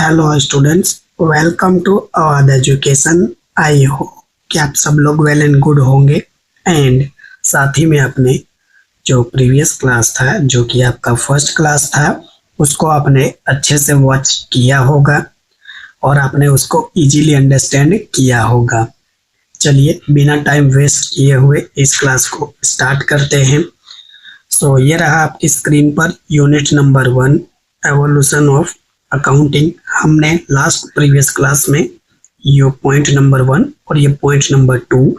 Hello students, welcome to our education. I hope कि आप सब लोग वेल एंड गुड होंगे एंड साथ ही में अपने जो प्रीवियस क्लास था, जो कि आपका फर्स्ट क्लास था, उसको आपने अच्छे से वॉच किया होगा और आपने उसको इजीली अंडरस्टैंड किया होगा। चलिए बिना टाइम वेस्ट किए हुए इस क्लास को स्टार्ट करते हैं। ये रहा आपकी screen per unit number 1, evolution of accounting. हमने लास्ट प्रीवियस क्लास में ये पॉइंट नंबर 1 और ये पॉइंट नंबर 2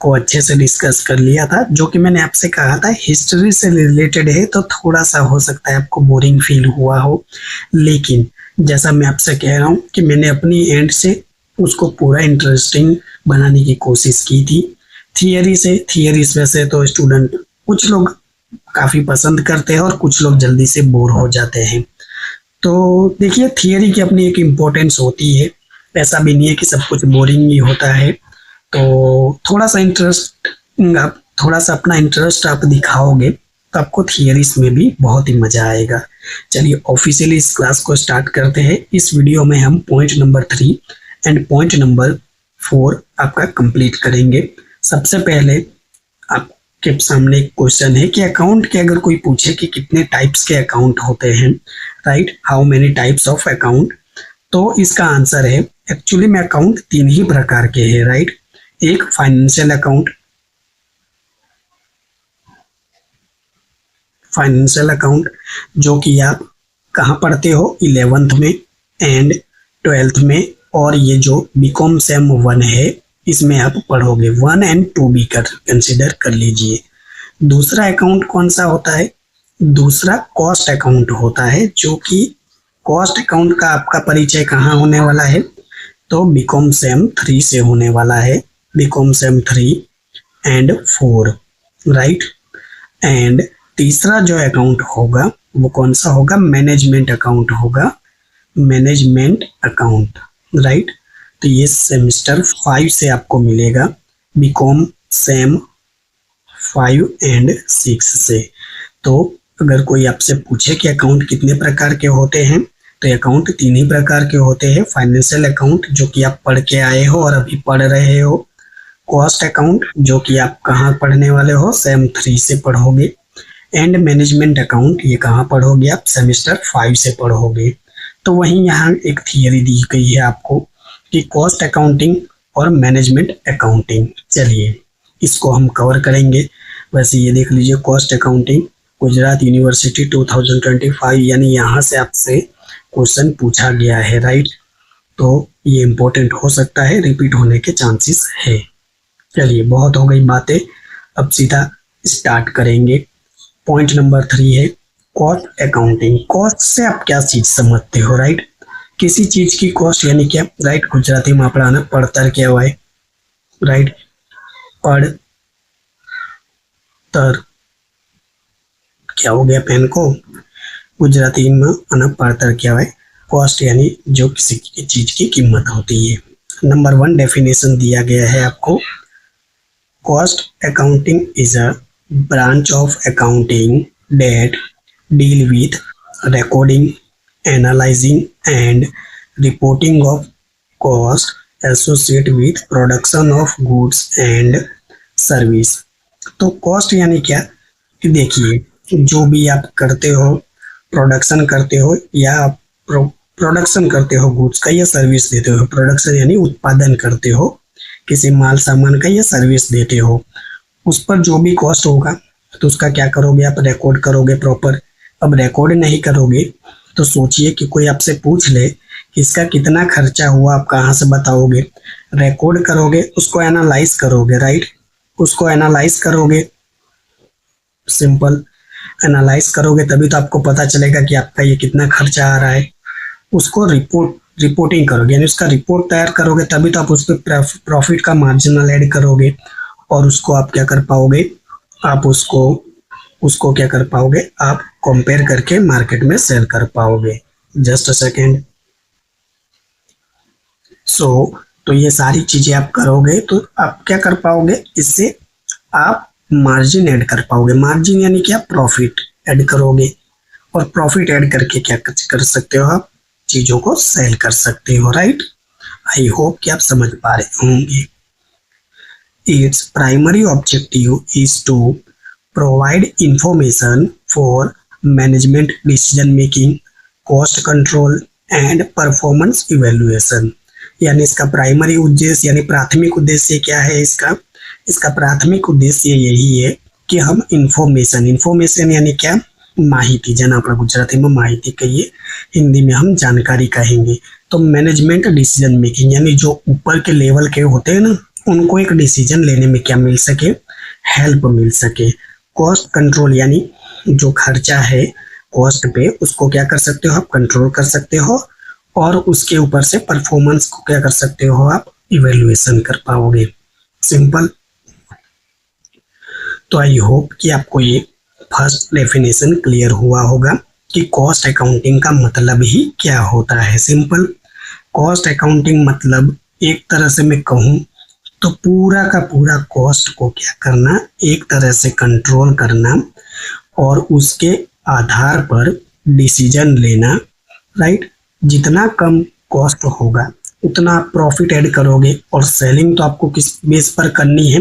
को अच्छे से डिस्कस कर लिया था। जो कि मैंने आपसे कहा था हिस्ट्री से रिलेटेड है, तो थोड़ा सा हो सकता है आपको बोरिंग फील हुआ हो, लेकिन जैसा मैं आपसे कह रहा हूँ कि मैंने अपनी एंड से उसको पूरा इंटरेस्टिंग बनाने की कोशिश की थी। थियरीज वैसे तो स्टूडेंट कुछ लोग काफी पसंद करते हैं और कुछ लोग जल्दी से बोर हो जाते हैं। तो देखिए, थियरी की अपनी एक इम्पोर्टेंस होती है। ऐसा भी नहीं है कि सब कुछ बोरिंग ही होता है। तो थोड़ा सा अपना इंटरेस्ट आप दिखाओगे तो आपको थियरीज में भी बहुत ही मजा आएगा। चलिए ऑफिशियली इस क्लास को स्टार्ट करते हैं। इस वीडियो में हम point number 3 and point number 4 आपका कंप्लीट करेंगे। सबसे पहले आपके सामने एक क्वेश्चन है कि अकाउंट के अगर कोई पूछे कि कितने टाइप्स के अकाउंट होते हैं, right, how many types of account, तो इसका आंसर है एक्चुअली में अकाउंट 3 ही प्रकार के हैं, राइट। एक फाइनेंशियल अकाउंट जो कि आप कहाँ पढ़ते हो, 11th में एंड 12th में, और ये जो बीकॉम सेम 1 है इसमें आप पढ़ोगे। 1 एंड 2 भी कंसिडर कर लीजिए। दूसरा अकाउंट कौन सा होता है? दूसरा कॉस्ट अकाउंट होता है, जो कि कॉस्ट अकाउंट का आपका परिचय कहाँ होने वाला है, तो बीकॉम सेम 3 से होने वाला है। BCom sem 3 and 4, right. And तीसरा जो अकाउंट होगा वो कौन सा होगा? मैनेजमेंट अकाउंट होगा। Management account, right. तो ये सेमेस्टर 5 से आपको मिलेगा, बीकॉम सेम 5 एंड 6 से। तो अगर कोई आपसे पूछे कि अकाउंट कितने प्रकार के होते हैं, तो अकाउंट 3 ही प्रकार के होते हैं। फाइनेंशियल अकाउंट जो कि आप पढ़ के आए हो और अभी पढ़ रहे हो। कॉस्ट अकाउंट जो कि आप कहाँ पढ़ने वाले हो, सेम 3 से पढ़ोगे। एंड मैनेजमेंट अकाउंट ये कहाँ पढ़ोगे आप? सेमेस्टर 5 से पढ़ोगे। तो वहीं यहाँ एक थियरी दी गई है आपको कि कॉस्ट अकाउंटिंग और मैनेजमेंट अकाउंटिंग। चलिए इसको हम कवर करेंगे। वैसे ये देख लीजिए, कॉस्ट अकाउंटिंग गुजरात यूनिवर्सिटी 2025, यानी यहाँ से आपसे क्वेश्चन पूछा गया है, राइट। तो ये इम्पोर्टेंट हो सकता है, रिपीट होने के चांसेस है। चलिए बहुत हो गई बातें, अब सीधा स्टार्ट करेंगे। पॉइंट नंबर 3 है कॉस्ट अकाउंटिंग। कॉस्ट से आप क्या चीज समझते हो, राइट। किसी चीज की कॉस्ट यानी क्या, राइट। गुजराती में आपड़ा पड़तर कहेवाय, राइट। पड़तर क्या हो गया पेन को? गुजराती में आना पड़तर कहेवाय। कॉस्ट यानी जो किसी चीज की कीमत होती है। नंबर 1 डेफिनेशन दिया गया है आपको। Cost accounting is a branch of accounting that deal with recording, analyzing and reporting of cost associated with production of goods and service। तो कॉस्ट यानी क्या कि देखिए, जो भी आप करते हो, प्रोडक्शन करते हो या प्रोडक्शन करते हो गुड्स का या सर्विस देते हो। प्रोडक्शन यानी उत्पादन करते हो किसी माल सामान का या सर्विस देते हो, उस पर जो भी कॉस्ट होगा तो उसका क्या करोगे आप? रिकॉर्ड करोगे प्रॉपर। अब रिकॉर्ड नहीं करोगे तो सोचिए कि कोई आपसे पूछ ले कि इसका कितना खर्चा हुआ, आप कहाँ से बताओगे? रिकॉर्ड करोगे, उसको एनालाइज करोगे, राइट। उसको एनालाइज करोगे, सिंपल एनालाइज करोगे तभी तो आपको पता चलेगा कि आपका ये कितना खर्चा आ रहा है। उसको रिपोर्टिंग करोगे, यानी उसका रिपोर्ट तैयार करोगे, तभी तो आप उस पर प्रॉफिट का मार्जिनल ऐड करोगे और उसको आप क्या कर पाओगे? आप उसको क्या कर पाओगे? आप कंपेयर करके मार्केट में सेल कर पाओगे। Just a second. तो ये सारी चीजें आप करोगे तो आप क्या कर पाओगे? इससे आप मार्जिन ऐड कर पाओगे। मार्जिन यानी क्या? प्रॉफिट ऐड करोगे। और प्रॉफिट ऐड करके क्या कर सकते हो आप? चीजों को सेल कर सकते हो, राइट। आई होप कि आप समझ पा रहे होंगे। Its primary objective is to provide information for management decision making, cost control and performance evaluation. यानी इसका प्राइमरी उद्देश्य यानी प्राथमिक उद्देश्य क्या है इसका? इसका प्राथमिक उद्देश्य यही है कि हम इंफॉर्मेशन यानी क्या? माहिती, जना अपना गुजराती में माहिती कहिए, हिंदी में हम जानकारी कहेंगे। तो मैनेजमेंट डिसीजन मेकिंग यानी जो ऊपर के लेवल के होते हैं ना, उनको एक डिसीजन लेने में क्या मिल सके? हेल्प मिल सके। कॉस्ट कंट्रोल यानी जो खर्चा है कॉस्ट पे, उसको क्या कर सकते हो आप? कंट्रोल कर सकते हो, और उसके ऊपर से परफॉर्मेंस को क्या कर सकते हो आप? इवेल्युएशन कर पाओगे। सिंपल। तो आई होप कि आपको ये फर्स्ट डेफिनेशन क्लियर हुआ होगा कि कॉस्ट अकाउंटिंग का मतलब ही क्या होता है। सिंपल। कॉस्ट अकाउंटिंग मतलब एक तरह से मैं कहूँ तो पूरा का पूरा कॉस्ट को क्या करना? एक तरह से कंट्रोल करना और उसके आधार पर डिसीजन लेना, राइट। जितना कम कॉस्ट होगा उतना आप प्रॉफिट ऐड करोगे, और सेलिंग तो आपको किस बेस पर करनी है?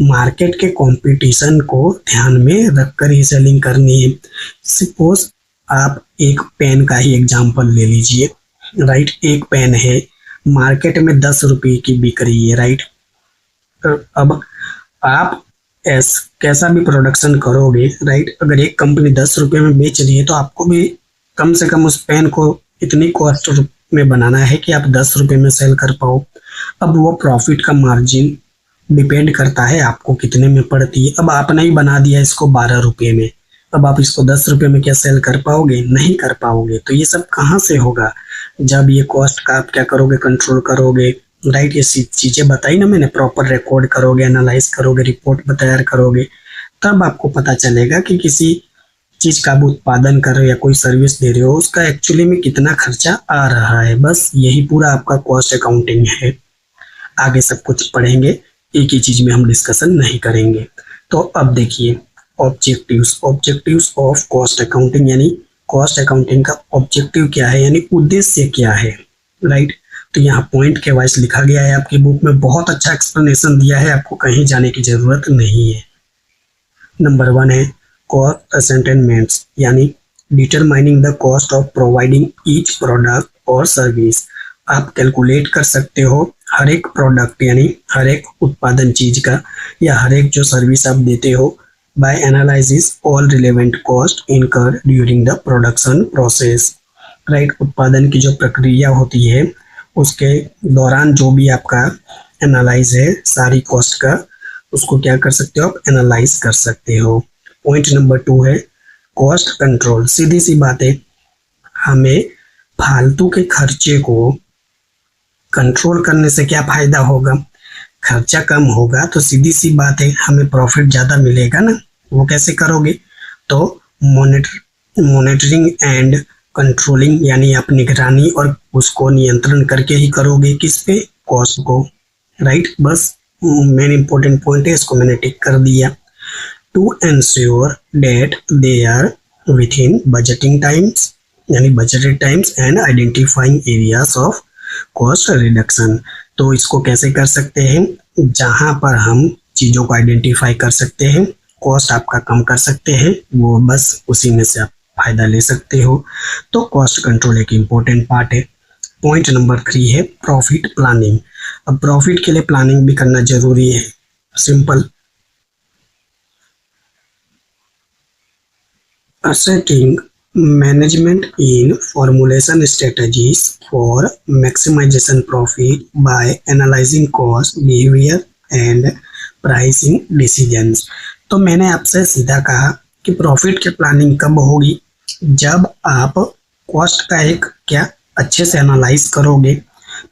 मार्केट के कंपटीशन को ध्यान में रखकर ही सेलिंग करनी है। सपोज आप एक पेन का ही एग्जांपल ले लीजिए, राइट। एक पेन है, मार्केट में 10 रुपये की बिक रही है, राइट। अब आप कैसा भी प्रोडक्शन करोगे, राइट, अगर एक कंपनी 10 रुपये में बेच रही है तो आपको भी कम से कम उस पेन को इतनी कॉस्ट में बनाना है कि आप 10 रुपये में सेल कर पाओ। अब वो प्रॉफिट का मार्जिन डिपेंड करता है आपको कितने में पड़ती है। अब आपने ही बना दिया इसको 12 रुपये में, अब आप इसको 10 रुपये में क्या सेल कर पाओगे? नहीं कर पाओगे। तो ये सब कहाँ से होगा? जब ये कॉस्ट का आप क्या करोगे? कंट्रोल करोगे, राइट। ये चीजें बताई ना मैंने, प्रॉपर रिकॉर्ड करोगे, एनालाइज करोगे, रिपोर्ट तैयार करोगे, तब आपको पता चलेगा कि किसी चीज का आप उत्पादन कर रहे हो या कोई सर्विस दे रहे हो, उसका एक्चुअली में कितना खर्चा आ रहा है। बस यही पूरा आपका कॉस्ट अकाउंटिंग है। आगे सब कुछ पढ़ेंगे, एक ही चीज में हम डिस्कशन नहीं करेंगे। तो अब देखिए ऑब्जेक्टिव्स ऑफ कॉस्ट अकाउंटिंग, यानी कॉस्ट अकाउंटिंग का ऑब्जेक्टिव क्या है, यानी उद्देश्य क्या है, राइट। तो यहाँ पॉइंट के वाइज लिखा गया है, आपकी बुक में बहुत अच्छा एक्सप्लेनेशन दिया है, आपको कहीं जाने की जरूरत नहीं है। नंबर 1 है कॉस्ट असेसमेंट्स, यानी determining the cost of providing each product और सर्विस। आप कैलकुलेट कर सकते हो हर एक प्रोडक्ट यानी हर एक उत्पादन चीज का या हर एक जो सर्विस आप देते हो, by analysis all relevant cost incurred during the production process, right. उत्पादन की जो प्रक्रिया होती है उसके दौरान जो भी आपका एनालाइज है सारी कॉस्ट का, उसको क्या कर सकते हो आप? एनालाइज कर सकते हो। पॉइंट नंबर 2 है कॉस्ट कंट्रोल। सीधी सी बात है, हमें फालतू के खर्चे को कंट्रोल करने से क्या फायदा होगा? खर्चा कम होगा तो सीधी सी बात है हमें प्रॉफिट ज्यादा मिलेगा ना। वो कैसे करोगे? तो मॉनिटरिंग एंड कंट्रोलिंग, यानी आप निगरानी और उसको नियंत्रण करके ही करोगे। किस पे? कॉस्ट को, राइट। बस मेन इंपॉर्टेंट पॉइंट है, इसको मैंने टिक कर दिया। To ensure that they are within budgeting times, यानी budgeted times and identifying areas of cost reduction. तो इसको कैसे कर सकते हैं? जहां पर हम चीजों को आइडेंटिफाई कर सकते हैं, कॉस्ट आपका कम कर सकते हैं, वो बस उसी में से आप फायदा ले सकते हो। तो कॉस्ट कंट्रोल एक इम्पोर्टेंट पार्ट है। पॉइंट नंबर 3 है प्रॉफिट प्लानिंग। अब प्रॉफिट के लिए प्लानिंग भी करना जरूरी है। Simple, asserting management in formulation strategies for maximization profit by analyzing cost behavior and pricing decisions। तो मैंने आपसे सीधा कहा कि प्रॉफिट की प्लानिंग कब होगी? जब आप कॉस्ट का एक क्या अच्छे से एनालाइज करोगे,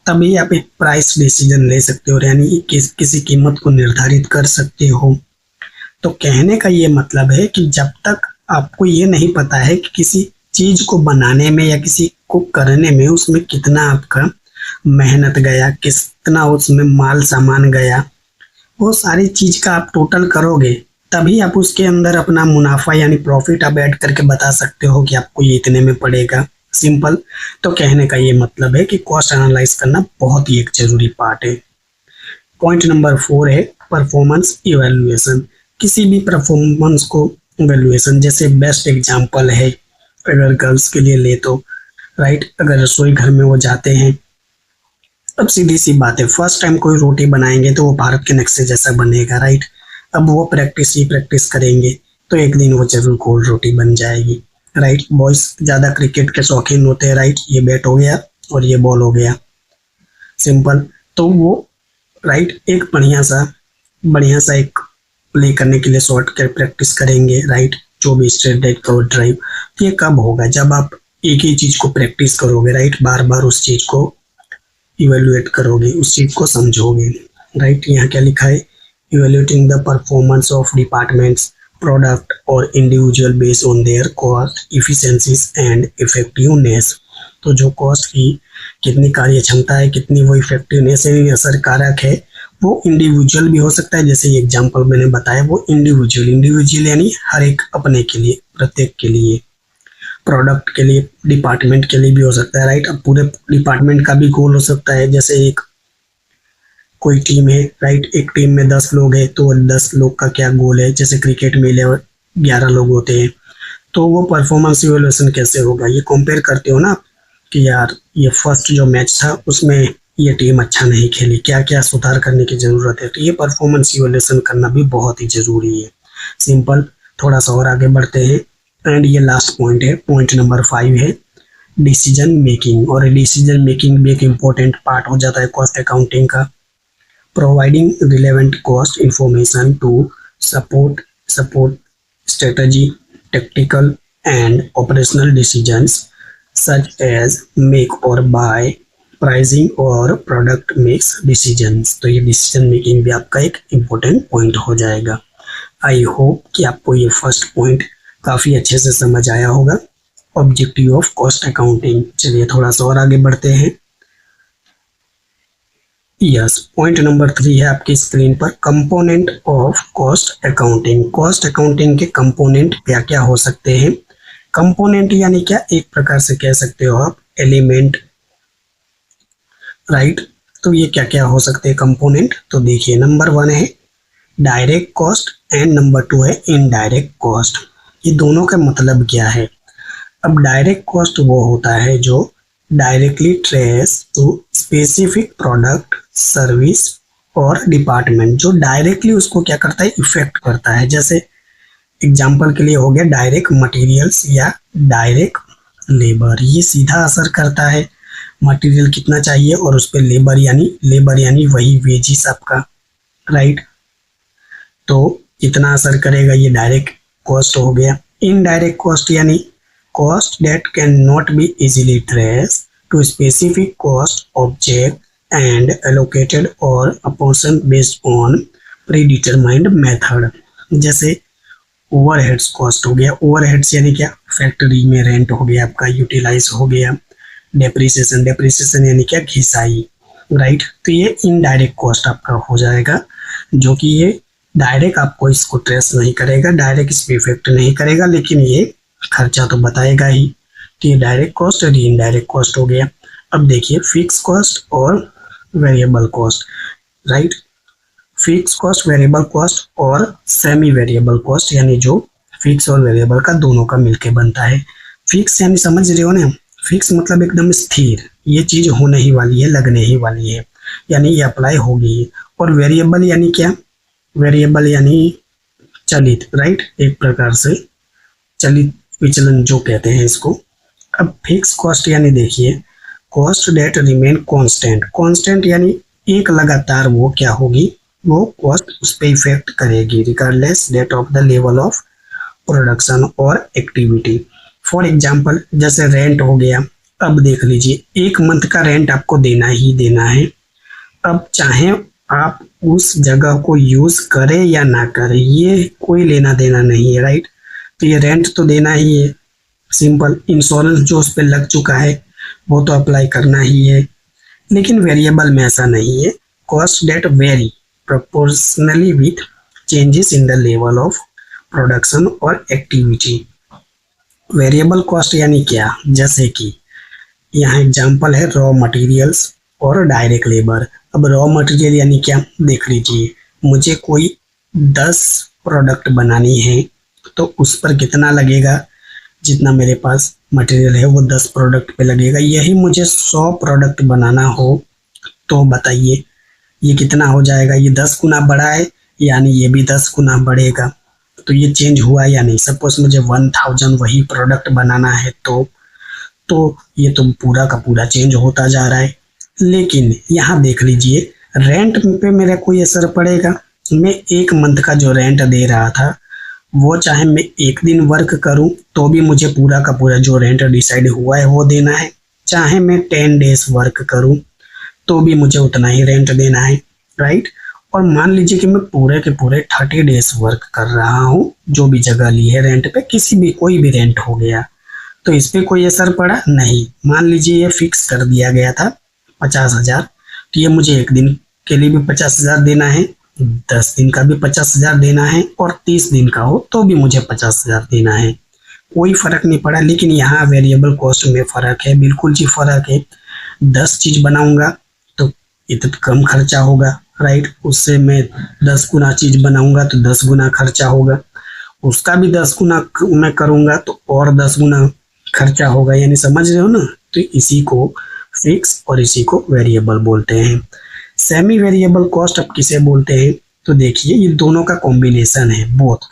तभी आप एक प्राइस डिसीजन ले सकते हो, यानी किसी कीमत को निर्धारित कर सकते हो। तो कहने का ये मतलब है कि जब तक आपको ये नहीं पता है कि किसी चीज को बनाने में या किसी को करने में उसमें कितना आपका मेहनत गया, कितना उसमें माल सामान गया, वो सारी चीज का आप टोटल करोगे, तभी आप उसके अंदर अपना मुनाफा यानी प्रॉफिट आप ऐड करके बता सकते हो कि आपको ये इतने में पड़ेगा। सिंपल। तो कहने का ये मतलब है कि कॉस्ट एनालाइज करना बहुत ही एक जरूरी पार्ट है। पॉइंट नंबर 4 है परफॉर्मेंस इवैल्यूएशन। किसी भी परफॉर्मेंस को इवैल्यूएशन, जैसे बेस्ट एग्जांपल है अगर गर्ल्स के लिए ले तो, राइट, अगर रसोई घर में वो जाते हैं, अब सीधी सी बात है, फर्स्ट टाइम कोई रोटी बनाएंगे तो वो भारत के नक्शे जैसा बनेगा, राइट। अब वो प्रैक्टिस ही प्रैक्टिस करेंगे तो एक दिन वो जरूर गोल रोटी बन जाएगी, राइट। बॉयज ज्यादा क्रिकेट के शौकीन होते हैं, राइट, ये बैट हो गया और ये बॉल हो गया, सिंपल। तो वो, राइट, एक बढ़िया सा एक प्ले करने के लिए शॉट कर प्रैक्टिस करेंगे, राइट, जो भी स्ट्रेट ड्राइव कवर ड्राइव। तो ये कब होगा, जब आप एक ही चीज को प्रैक्टिस करोगे, राइट, बार बार उस चीज को इवेल्युएट करोगे, उस चीज को समझोगे, राइट। यहाँ क्या लिखा है, evaluating the performance of departments product और individual based on their cost efficiencies and effectiveness. तो जो कॉस्ट की कितनी कार्य क्षमता है, कितनी वो इफेक्टिवनेस है, असरकारक है, वो इंडिविजुअल भी हो सकता है, जैसे एग्जांपल मैंने बताया वो इंडिविजुअल यानी हर एक अपने के लिए, प्रत्येक के लिए, प्रोडक्ट के लिए, डिपार्टमेंट के लिए भी हो सकता है, राइट। अब पूरे डिपार्टमेंट का भी गोल हो सकता है, जैसे एक कोई टीम है, राइट, एक टीम में 10 लोग है तो 10 लोग का क्या गोल है, जैसे क्रिकेट में 11 लोग होते हैं, तो वो परफॉर्मेंस इवैल्यूएशन कैसे होगा, ये कंपेयर करते हो ना कि यार ये फर्स्ट जो मैच था उसमें ये टीम अच्छा नहीं खेली, क्या क्या सुधार करने की जरूरत है, तो ये परफॉर्मेंस इवैल्यूएशन करना भी बहुत ही जरूरी है, सिंपल। थोड़ा सा और आगे बढ़ते हैं एंड ये लास्ट पॉइंट है, पॉइंट नंबर 5 है डिसीजन मेकिंग। और डिसीजन मेकिंग भी एक इम्पोर्टेंट पार्ट हो जाता है कॉस्ट अकाउंटिंग का। Providing relevant cost information to support strategy, tactical and operational decisions such as make और बाय, प्राइसिंग और प्रोडक्ट मिक्स डिसीजंस। तो ये डिसीजन मेकिंग भी आपका एक इम्पोर्टेंट पॉइंट हो जाएगा। आई होप कि आपको ये फर्स्ट पॉइंट काफ़ी अच्छे से समझ आया होगा, ऑब्जेक्टिव ऑफ कॉस्ट अकाउंटिंग। चलिए थोड़ा सा और आगे बढ़ते हैं। यस, पॉइंट नंबर 3 है आपकी स्क्रीन पर, component of cost accounting. Cost accounting के कंपोनेंट क्या क्या हो सकते हैं। कंपोनेंट यानी क्या, एक प्रकार से कह सकते हो आप एलिमेंट, राइट। तो ये क्या क्या हो सकते हैं कंपोनेंट, तो देखिए नंबर 1 है डायरेक्ट कॉस्ट एंड नंबर 2 है इनडायरेक्ट कॉस्ट। ये दोनों का मतलब क्या है। अब डायरेक्ट कॉस्ट वो होता है जो directly trace to specific product, service और डिपार्टमेंट, जो डायरेक्टली उसको क्या करता है, इफेक्ट करता है। जैसे एग्जांपल के लिए हो गया डायरेक्ट मटेरियल्स या डायरेक्ट लेबर, ये सीधा असर करता है मटेरियल कितना चाहिए और उस पर लेबर यानी वही वेजिस आपका, राइट। तो कितना असर करेगा, ये डायरेक्ट कॉस्ट हो गया। इनडायरेक्ट कॉस्ट यानी cost that can not be easily trace to specific cost object and allocated और apportion based on predetermined method. जैसे ओवरहेड्स कॉस्ट हो गया, ओवरहेड्स यानी क्या, फैक्ट्री में रेंट हो गया आपका, यूटिलाइज हो गया। डेप्रिसिएशन यानी क्या, घिसाई, राइट। तो ये इनडायरेक्ट कॉस्ट आपका हो जाएगा, जो कि ये डायरेक्ट आपको इसको ट्रेस नहीं करेगा, डायरेक्ट इस पे इफेक्ट नहीं करेगा, लेकिन ये खर्चा तो बताएगा ही। तो ये डायरेक्ट कॉस्ट और इनडायरेक्ट कॉस्ट हो गया। अब देखिए फिक्स कॉस्ट और variable cost, right. Fix cost, variable cost और सेमी वेरिएबल कॉस्ट, यानी जो फिक्स और वेरिएबल का दोनों का मिलके बनता है। फिक्स यानी समझ रहे हो ना, फिक्स मतलब एकदम स्थिर, ये चीज होने ही वाली है, लगने ही वाली है, यानी ये अप्लाई होगी। और वेरिएबल यानी क्या, वेरिएबल यानी चलित, राइट, एक प्रकार से चलित विचलन जो कहते हैं इसको। अब फिक्स कॉस्ट यानी देखिए cost that remain constant, constant यानी एक लगातार वो क्या होगी, वो कॉस्ट उस पर इफेक्ट करेगी regardless that of the level of production और एक्टिविटी। फॉर एग्जाम्पल जैसे रेंट हो गया, अब देख लीजिए 1 मंथ का रेंट आपको देना ही देना है। अब चाहे आप उस जगह को यूज करें या ना करें, ये कोई लेना देना नहीं है, राइट। तो ये रेंट तो देना ही है, सिंपल। इंश्योरेंस जो उस पर लग चुका है वो तो अप्लाई करना ही है। लेकिन वेरिएबल में ऐसा नहीं है, cost that vary proportionally with changes in the level of production और एक्टिविटी। वेरिएबल कॉस्ट यानी क्या, जैसे कि यहाँ एग्जाम्पल है रॉ मटेरियल्स और डायरेक्ट लेबर। अब रॉ मटेरियल यानी क्या, देख लीजिए, मुझे कोई 10 प्रोडक्ट बनानी है तो उस पर कितना लगेगा, जितना मेरे पास मटेरियल है वो 10 प्रोडक्ट पे लगेगा। यही मुझे 100 प्रोडक्ट बनाना हो तो बताइए ये कितना हो जाएगा। ये 10 गुना बड़ा है, यानी ये भी 10 गुना बढ़ेगा। तो ये चेंज हुआ या नहीं। सपोज मुझे 1000 वही प्रोडक्ट बनाना है तो ये तो पूरा का पूरा चेंज होता जा रहा है। लेकिन यहाँ देख लीजिए, रेंट पे मेरा कोई असर पड़ेगा। मैं 1 मंथ का जो रेंट दे रहा था वो चाहे मैं 1 दिन वर्क करूं तो भी मुझे पूरा का पूरा जो रेंट डिसाइड हुआ है वो देना है। चाहे मैं 10 डेज वर्क करूं तो भी मुझे उतना ही रेंट देना है, राइट। और मान लीजिए कि मैं पूरे के पूरे 30 डेज वर्क कर रहा हूँ, जो भी जगह ली है रेंट पे, किसी भी कोई भी रेंट हो गया, तो इस पे कोई असर पड़ा नहीं। मान लीजिए ये फिक्स कर दिया गया था 50,000, तो ये मुझे 1 दिन के लिए भी 50,000 देना है, 10 दिन का भी 50,000 देना है, और 30 दिन का हो तो भी मुझे 50,000 देना है। कोई फर्क नहीं पड़ा। लेकिन यहाँ वेरिएबल कॉस्ट में फर्क है, बिल्कुल जी फर्क है। 10 चीज बनाऊंगा तो इतना कम खर्चा होगा, राइट। उससे मैं 10 गुना चीज बनाऊंगा तो 10 गुना खर्चा होगा। उसका भी 10 गुना मैं करूंगा तो और 10 गुना खर्चा होगा। यानी समझ रहे हो ना। तो इसी को फिक्स और इसी को वेरिएबल बोलते हैं। सेमी वेरिएबल कॉस्ट अब किसे बोलते हैं, तो देखिए ये दोनों का कॉम्बिनेशन है, both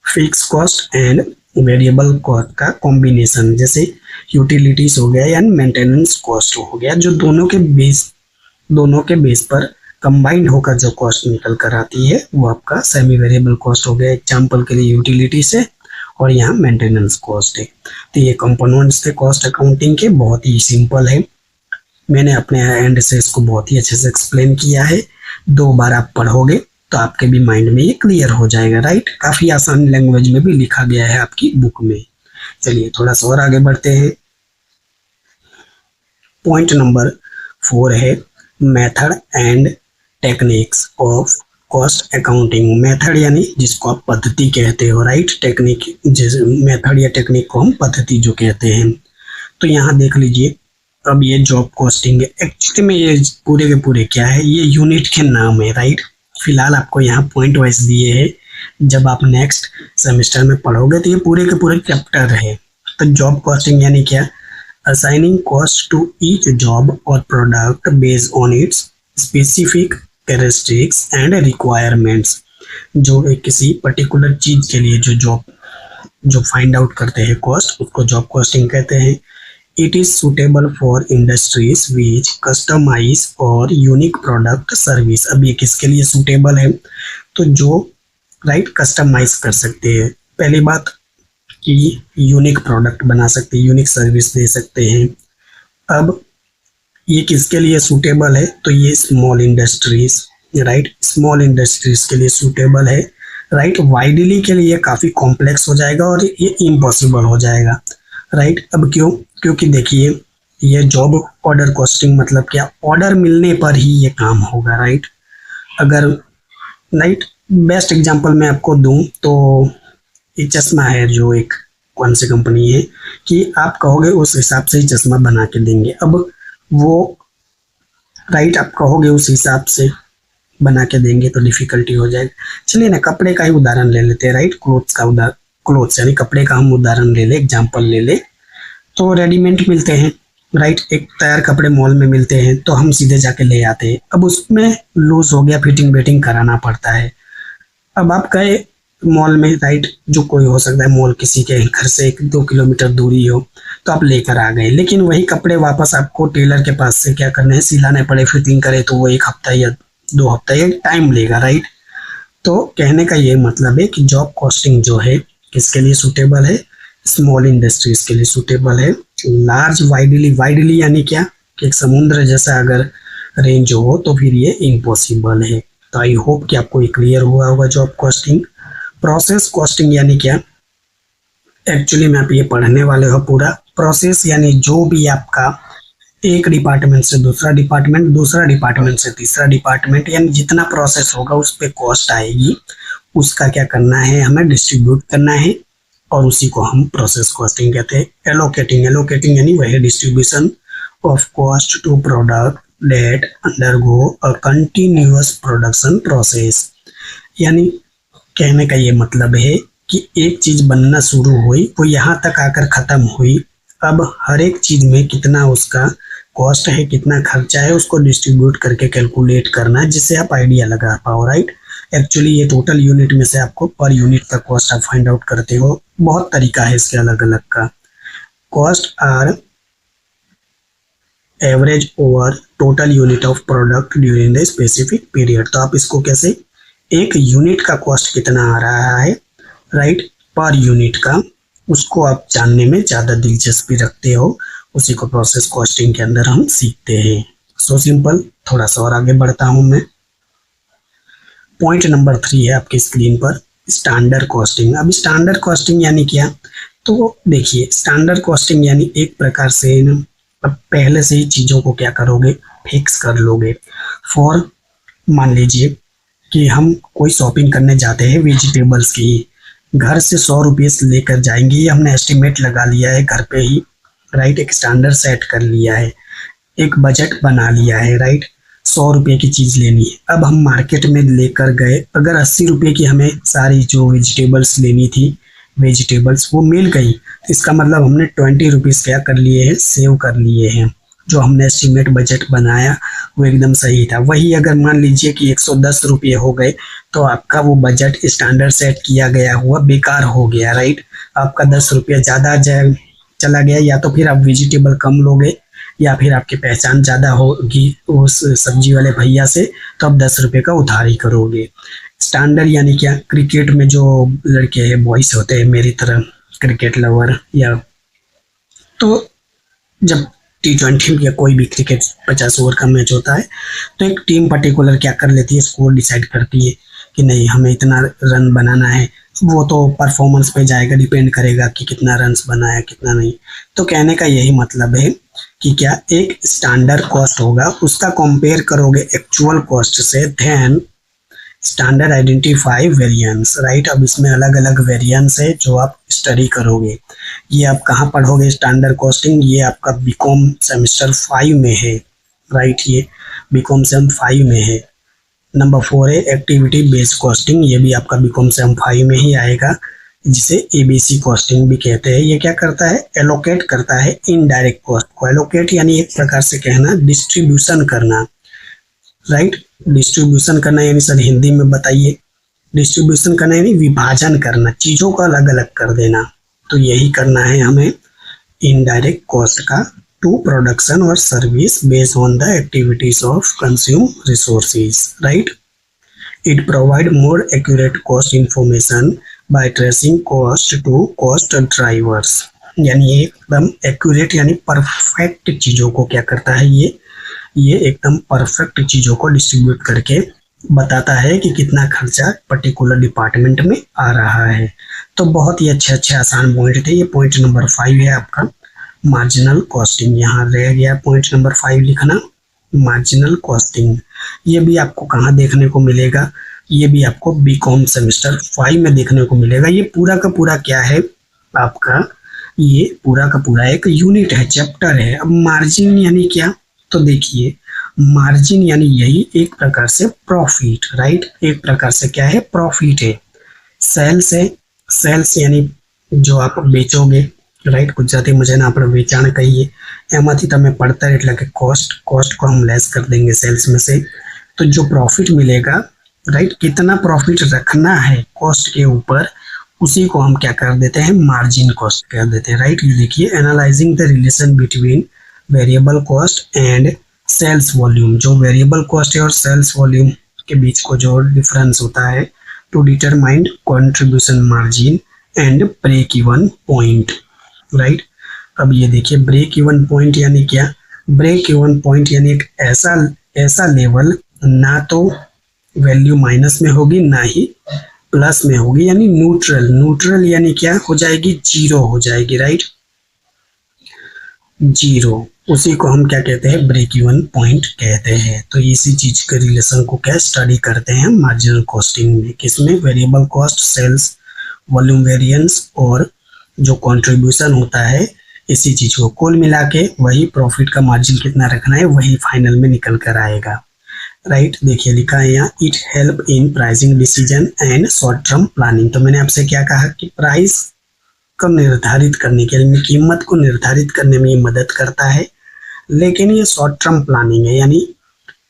fix cost and variable cost का कॉम्बिनेशन। जैसे यूटिलिटीज हो गया या मेंटेनेंस कॉस्ट हो गया, जो दोनों के बेस पर कंबाइंड होकर जो कॉस्ट निकल कर आती है वो आपका सेमी वेरिएबल कॉस्ट हो गया। एग्जांपल के लिए यूटिलिटीज है और यहाँ मेंटेनेंस कॉस्ट है। तो ये कंपोनेंट्स थे कॉस्ट अकाउंटिंग के, बहुत ही सिंपल है। मैंने अपने एंड से इसको बहुत ही अच्छे से एक्सप्लेन किया है। 2 बार आप पढ़ोगे तो आपके भी माइंड में ये क्लियर हो जाएगा, राइट। काफी आसान लैंग्वेज में भी लिखा गया है आपकी बुक में। चलिए थोड़ा सा और आगे बढ़ते हैं। पॉइंट नंबर 4 है method and techniques of cost accounting. Method यानी जिसको आप पद्धति कहते हो, राइट। टेक्निक, जैसे मेथड या टेक्निक को हम पद्धति जो कहते हैं। तो यहाँ देख लीजिए, अब ये जॉब कॉस्टिंग है। एक्चुअली में ये पूरे के पूरे क्या है, ये यूनिट के नाम है, राइट। फिलहाल आपको यहाँ पॉइंट वाइज दिए हैं। जब आप नेक्स्ट सेमेस्टर में पढ़ोगे तो ये पूरे के पूरे चैप्टर है। तो जॉब कॉस्टिंग यानी क्या, assigning cost to each job और product based on its specific characteristics and requirements. जो एक किसी पर्टिकुलर चीज के लिए जो फाइंड आउट करते हैं कॉस्ट, उसको जॉब कॉस्टिंग कहते हैं। It is suitable for industries which customize और यूनिक प्रोडक्ट सर्विस। अब ये किसके लिए सुटेबल है, तो जो राइट कस्टमाइज कर सकते हैं। पहली बात कि यूनिक प्रोडक्ट बना सकते हैं, यूनिक सर्विस दे सकते हैं। अब ये किसके लिए सूटेबल है, तो ये small industries, right. Small industries के लिए सूटेबल है, राइट। वाइडली के लिए काफ़ी कॉम्प्लेक्स हो जाएगा और ये इम्पॉसिबल हो जाएगा, राइट। अब क्यों, क्योंकि देखिए ये जॉब ऑर्डर कॉस्टिंग मतलब क्या, ऑर्डर मिलने पर ही ये काम होगा, राइट। अगर राइट बेस्ट एग्जांपल मैं आपको दूं तो एक चश्मा है जो एक कौन सी कंपनी है कि आप कहोगे उस हिसाब से ही चश्मा बना के देंगे। अब वो राइट आप कहोगे उस हिसाब से बना के देंगे तो डिफिकल्टी हो जाएगी। चलिए ना कपड़े का ही उदाहरण ले लेते हैं, राइट। क्लोथ्स यानी कपड़े का हम उदाहरण ले ले, एग्जाम्पल ले ले। तो रेडीमेड मिलते हैं, राइट। एक तैयार कपड़े मॉल में मिलते हैं तो हम सीधे जाके ले आते हैं। अब उसमें लूज हो गया, फिटिंग वेटिंग कराना पड़ता है। अब आप गए मॉल में, राइट, जो कोई हो सकता है मॉल किसी के घर से 1-2 किलोमीटर दूरी हो, तो आप लेकर आ गए। लेकिन वही कपड़े वापस आपको टेलर के पास से क्या करने हैं, सिलाने पड़े, फिटिंग करे तो वो 1 हफ्ता या 2 हफ्ता या टाइम लेगा, राइट। तो कहने का ये मतलब है कि जॉब कॉस्टिंग जो है किसके लिए सूटेबल है, स्मॉल इंडस्ट्रीज के लिए सूटेबल है। लार्ज वाइडली यानी क्या कि एक समुद्र जैसा अगर रेंज हो तो फिर ये इम्पॉसिबल है। तो आई होप कि आपको ये क्लियर हुआ होगा जॉब कॉस्टिंग। प्रोसेस कॉस्टिंग यानी क्या, एक्चुअली में आप ये पढ़ने वाले हो पूरा प्रोसेस, यानी जो भी आपका एक डिपार्टमेंट से दूसरा डिपार्टमेंट से तीसरा डिपार्टमेंट, यानी जितना प्रोसेस होगा उस पर कॉस्ट आएगी, उसका क्या करना है, हमें डिस्ट्रीब्यूट करना है और उसी को हम प्रोसेस कॉस्टिंग कहते हैं। एलोकेटिंग, एलोकेटिंग यानी वही distribution of cost to product that undergo a continuous production process. यानी कहने का ये मतलब है कि एक चीज बनना शुरू हुई, वो यहाँ तक आकर खत्म हुई, अब हर एक चीज में कितना उसका कॉस्ट है, कितना खर्चा है, उसको डिस्ट्रीब्यूट करके कैलकुलेट करना है, जिससे आप आइडिया लगा पाओ, राइट। एक्चुअली ये टोटल यूनिट में से आपको पर यूनिट का कॉस्ट आप फाइंड आउट करते हो। बहुत तरीका है इसके अलग अलग का। Cost are average over total unit of product during the specific period. तो आप इसको कैसे, एक यूनिट का कॉस्ट कितना आ रहा है, राइट, पर यूनिट का, उसको आप जानने में ज़्यादा दिलचस्पी रखते हो, उसी को प्रोसेस कॉस्टिंग के अंदर हम सीखते हैं। So simple. थोड़ा सा और आगे बढ़ता हूँ मैं। पॉइंट नंबर 3 है आपकी स्क्रीन पर, स्टैंडर्ड कॉस्टिंग। अब स्टैंडर्ड कॉस्टिंग यानी क्या, तो देखिए स्टैंडर्ड कॉस्टिंग यानी एक प्रकार से अब पहले से ही चीज़ों को क्या करोगे, फिक्स कर लोगे। फॉर मान लीजिए कि हम कोई शॉपिंग करने जाते हैं वेजिटेबल्स की, घर से 100 रुपये से लेकर जाएंगे, ये हमने एस्टिमेट लगा लिया है घर पे ही, राइट। एक स्टैंडर्ड सेट कर लिया है, एक बजट बना लिया है, राइट। 100 रुपये की चीज़ लेनी है, अब हम मार्केट में लेकर गए, अगर 80 रुपये की हमें सारी जो वेजिटेबल्स लेनी थी, वेजिटेबल्स वो मिल गई, तो इसका मतलब हमने 20 रुपीज़ क्या कर लिए हैं, सेव कर लिए हैं। जो हमने एस्टिमेट बजट बनाया वो एकदम सही था। वही अगर मान लीजिए कि 110 रुपये हो गए, तो आपका वो बजट स्टैंडर्ड सेट किया गया हुआ बेकार हो गया, राइट। आपका 10 रुपया ज़्यादा चला गया, या तो फिर आप वेजिटेबल कम लोगे, या फिर आपकी पहचान ज़्यादा होगी उस सब्जी वाले भैया से, तो आप 10 रुपये का उधार ही करोगे। स्टैंडर्ड यानी क्या, क्रिकेट में जो लड़के हैं, बॉयज होते हैं मेरी तरह क्रिकेट लवर, या तो जब T20 या कोई भी क्रिकेट 50 ओवर का मैच होता है, तो एक टीम पर्टिकुलर क्या कर लेती है, स्कोर डिसाइड करती है कि नहीं हमें इतना रन बनाना है। वो तो परफॉर्मेंस पे जाएगा, डिपेंड करेगा कि कितना रन्स बनाया कितना नहीं। तो कहने का यही मतलब है कि क्या एक स्टैंडर्ड कॉस्ट होगा, उसका कंपेयर करोगे एक्चुअल कॉस्ट से, then standard identify variance, right. अब इसमें अलग अलग वेरिएंस है जो आप स्टडी करोगे। ये आप कहाँ पढ़ोगे स्टैंडर्ड कॉस्टिंग, ये आपका बीकॉम सेमेस्टर 5 में है, राइट। ये बीकॉम सेम 5 में है। नंबर 4 है एक्टिविटी बेस्ड कॉस्टिंग, ये भी आपका बीकॉम सेम 5 में ही आएगा, जिसे ABC कॉस्टिंग भी कहते हैं। ये क्या करता है, एलोकेट करता है इनडायरेक्ट कॉस्ट को। एलोकेट यानी एक प्रकार से कहना डिस्ट्रीब्यूशन करना, राइट। डिस्ट्रीब्यूशन करना यानी सर हिंदी में बताइए। डिस्ट्रीब्यूशन करना यानी विभाजन करना, चीज़ों को अलग अलग कर देना। तो यही करना है हमें इनडायरेक्ट कॉस्ट का, टू प्रोडक्शन और service based on the activities of consume resources, right. It provide more accurate cost information by tracing cost to cost drivers. यानी एकदम एक्यूरेट यानी परफेक्ट चीज़ों को क्या करता है, ये एकदम परफेक्ट चीज़ों को डिस्ट्रीब्यूट करके बताता है कि कितना खर्चा पर्टिकुलर डिपार्टमेंट में आ रहा है। तो बहुत ही अच्छे अच्छे आसान पॉइंट थे। ये पॉइंट नंबर 5 है आपका, मार्जिनल कॉस्टिंग। यहाँ रह गया पॉइंट नंबर 5 लिखना, मार्जिनल कॉस्टिंग। ये भी आपको कहाँ देखने को मिलेगा, ये भी आपको बीकॉम सेमेस्टर 5 में देखने को मिलेगा। ये पूरा का पूरा क्या है आपका, ये पूरा का पूरा एक यूनिट है, चैप्टर है। अब मार्जिन यानी क्या, तो देखिए मार्जिन यानी यही एक प्रकार से प्रॉफिट, राइट। एक प्रकार से क्या है, प्रॉफिट है। सेल्स है, सेल्स यानी जो आप बेचोगे, राइट। गुजराती मुझे ना આપણે વેચાણ કહીએ, એમાંથી તમે પડતર એટલે કે કોસ્ટ को हम लेस कर देंगे सेल्स में से। तो जो प्रॉफिट मिलेगा, राइट, कितना प्रॉफिट रखना है कॉस्ट के ऊपर, उसी को हम क्या कर देते हैं, मार्जिन कॉस्ट कर देते हैं, राइट। ये देखिए analyzing the relation between variable cost and sales volume. जो वेरिएबल कॉस्ट है और सेल्स वॉल्यूम के बीच को जो डिफरेंस होता है, to determine contribution margin and break even point, right. अब ये देखिए ब्रेक इवन पॉइंट यानी क्या, ब्रेक इवन पॉइंट यानी एक ऐसा लेवल, ना तो वैल्यू माइनस में होगी ना ही प्लस में होगी, यानी न्यूट्रल। न्यूट्रल यानी क्या हो जाएगी, जीरो हो जाएगी, राइट, जीरो। उसी को हम क्या कहते हैं, ब्रेक इवन पॉइंट कहते हैं। तो इसी चीज के रिलेशन को क्या स्टडी करते हैं मार्जिनल कॉस्टिंग में, किसमें, variable cost, sales volume variance और जो कंट्रीब्यूशन होता है इसी चीज को कुल मिला के वही प्रॉफिट का मार्जिन कितना रखना है वही फाइनल में निकल कर आएगा। राइट, देखिए लिखा है यहाँ it help in pricing decision and short term planning. तो मैंने आपसे क्या कहा कि प्राइस को निर्धारित करने के लिए, कीमत को निर्धारित करने में ये मदद करता है, लेकिन ये शॉर्ट टर्म प्लानिंग है, यानी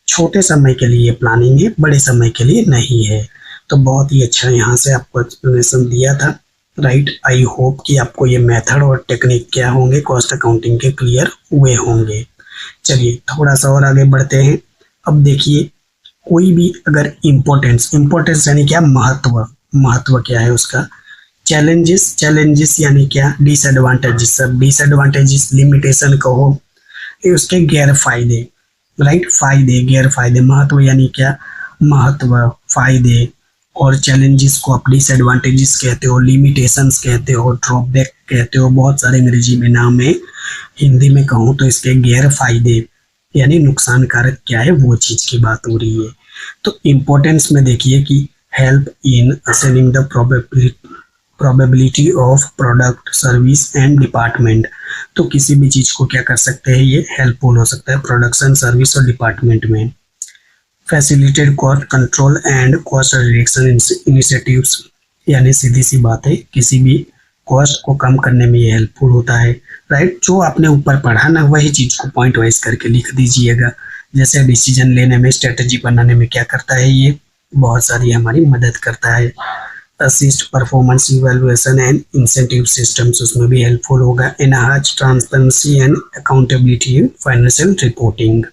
छोटे समय के लिए प्लानिंग है, बड़े समय के लिए नहीं है। तो बहुत ही अच्छा यहाँ से आपको एक्सप्लेनेशन दिया था। राइट, आई होप कि आपको ये मेथड और टेक्निक क्या होंगे कॉस्ट अकाउंटिंग के क्लियर हुए होंगे। चलिए थोड़ा सा और आगे बढ़ते हैं। अब देखिए कोई भी अगर इम्पोर्टेंस यानी क्या, महत्व क्या है उसका। चैलेंजेस यानी क्या, डिसएडवांटेजेस। सब डिसएडवांटेजेस लिमिटेशन कहो, ये उसके गैर फायदे। राइट, फायदे गैर फायदे, महत्व यानी क्या, महत्व फायदे, और चैलेंजेस को आप डिसएडवांटेजेस कहते हो, लिमिटेशंस कहते हो, ड्रॉबैक कहते हो, बहुत सारे अंग्रेजी में नाम है। हिंदी में कहूँ तो इसके गैर फायदे यानी नुकसान कारक क्या है वो चीज की बात हो रही है। तो इम्पोर्टेंस में देखिए कि help in assessing the probability of product service and department. तो किसी भी चीज को क्या कर सकते हैं, ये हेल्पफुल हो सकता है प्रोडक्शन, सर्विस और डिपार्टमेंट में। Facilitate cost control and cost reduction initiatives, यानी सीधी सी बात है किसी भी कॉस्ट को कम करने में ये हेल्पफुल होता है। राइट, जो आपने ऊपर पढ़ा ना वही चीज को पॉइंट वाइज करके लिख दीजिएगा। जैसे डिसीजन लेने में, स्ट्रेटजी बनाने में क्या करता है, ये बहुत सारी हमारी मदद करता है। Assist performance evaluation and incentive systems, उसमें भी हेल्पफुल होगा। Enhance transparency and accountability in financial reporting.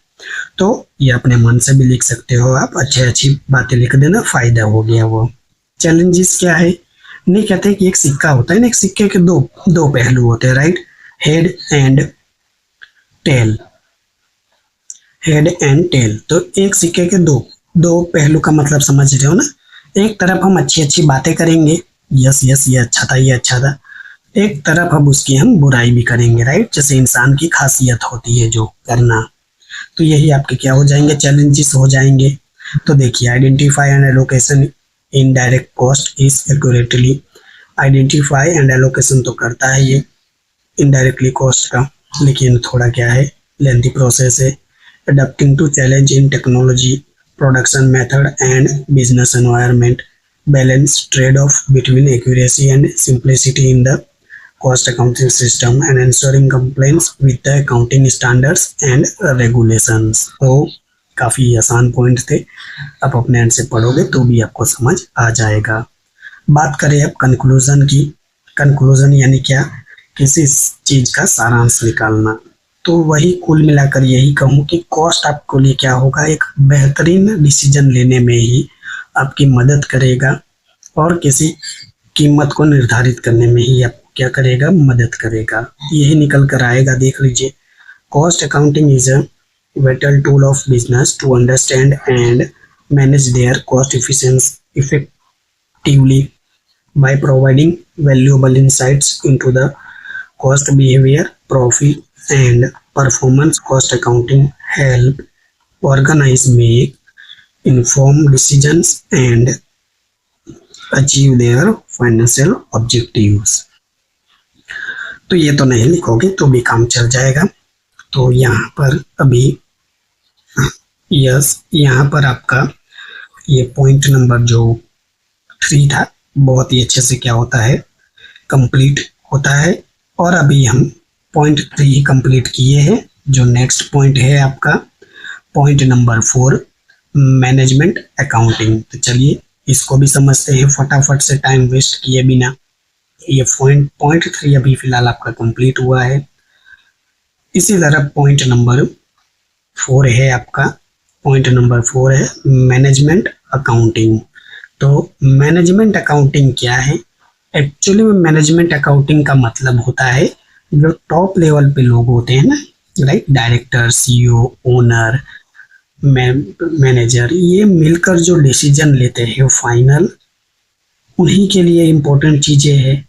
तो ये अपने मन से भी लिख सकते हो आप, अच्छी बातें लिख देना, फायदा हो गया वो। चैलेंजेस क्या है, नहीं कहते कि एक सिक्का होता है ना, एक सिक्के के दो पहलू होते हैं। Right, head and tail, head and tail. तो एक सिक्के के दो पहलू का मतलब समझ रहे हो ना। एक तरफ हम अच्छी बातें करेंगे, यस ये अच्छा था, ये अच्छा था, एक तरफ अब उसकी हम बुराई भी करेंगे। राइट, जैसे इंसान की खासियत होती है जो करना। तो यही आपके क्या हो जाएंगे, चैलेंजेस हो जाएंगे। तो देखिए identify and allocation indirect cost is accurately. Identify and allocation तो करता है ये इनडायरेक्टली कॉस्ट का, लेकिन थोड़ा क्या है, लेंथी प्रोसेस है। Adapting to challenge in technology, production method and business environment, balance trade off between accuracy and simplicity in the cost accounting system and ensuring compliance with the accounting standards and regulations। तो काफ़ी आसान point थे, आप अपने and से पढ़ोगे तो भी आपको समझ आ जाएगा। बात करें अब कंक्लूजन की। कंक्लूजन यानी क्या, किसी चीज़ का सारांश निकालना। तो वही कुल मिलाकर यही कहूँ कि कॉस्ट आपको लिए क्या होगा, एक बेहतरीन डिसीजन लेने में ही आपकी मदद करेगा और किसी कीमत को निर्धारित करने में ही आपको क्या करेगा, मदद करेगा। यही निकल कर आएगा, देख लीजिए। Cost accounting is a vital tool of business to understand and manage their cost effectively by providing valuable insights into the cost behavior, profit and performance. Cost accounting help organize, make informed decisions and achieve their financial objectives। तो ये तो नहीं लिखोगे तो भी काम चल जाएगा। तो यहाँ पर अभी यस, यहाँ पर आपका ये पॉइंट नंबर जो 3 था बहुत ही अच्छे से क्या होता है, कंप्लीट होता है। और अभी हम पॉइंट 3 ही कंप्लीट किए हैं। जो नेक्स्ट पॉइंट है आपका पॉइंट नंबर 4, मैनेजमेंट अकाउंटिंग। तो चलिए इसको भी समझते हैं फटाफट से, टाइम वेस्ट किए बिना। ये पॉइंट 3 अभी फिलहाल आपका कंप्लीट हुआ है। इसी तरह पॉइंट नंबर 4 है आपका, पॉइंट नंबर 4 है मैनेजमेंट अकाउंटिंग। तो मैनेजमेंट अकाउंटिंग क्या है, एक्चुअली में मैनेजमेंट अकाउंटिंग का मतलब होता है जो टॉप लेवल पे लोग होते हैं ना, right, director, CEO, owner, manager, ये मिलकर जो डिसीजन लेते हैं फाइनल, उन्हीं के लिए इम्पोर्टेंट चीज़ें हैं।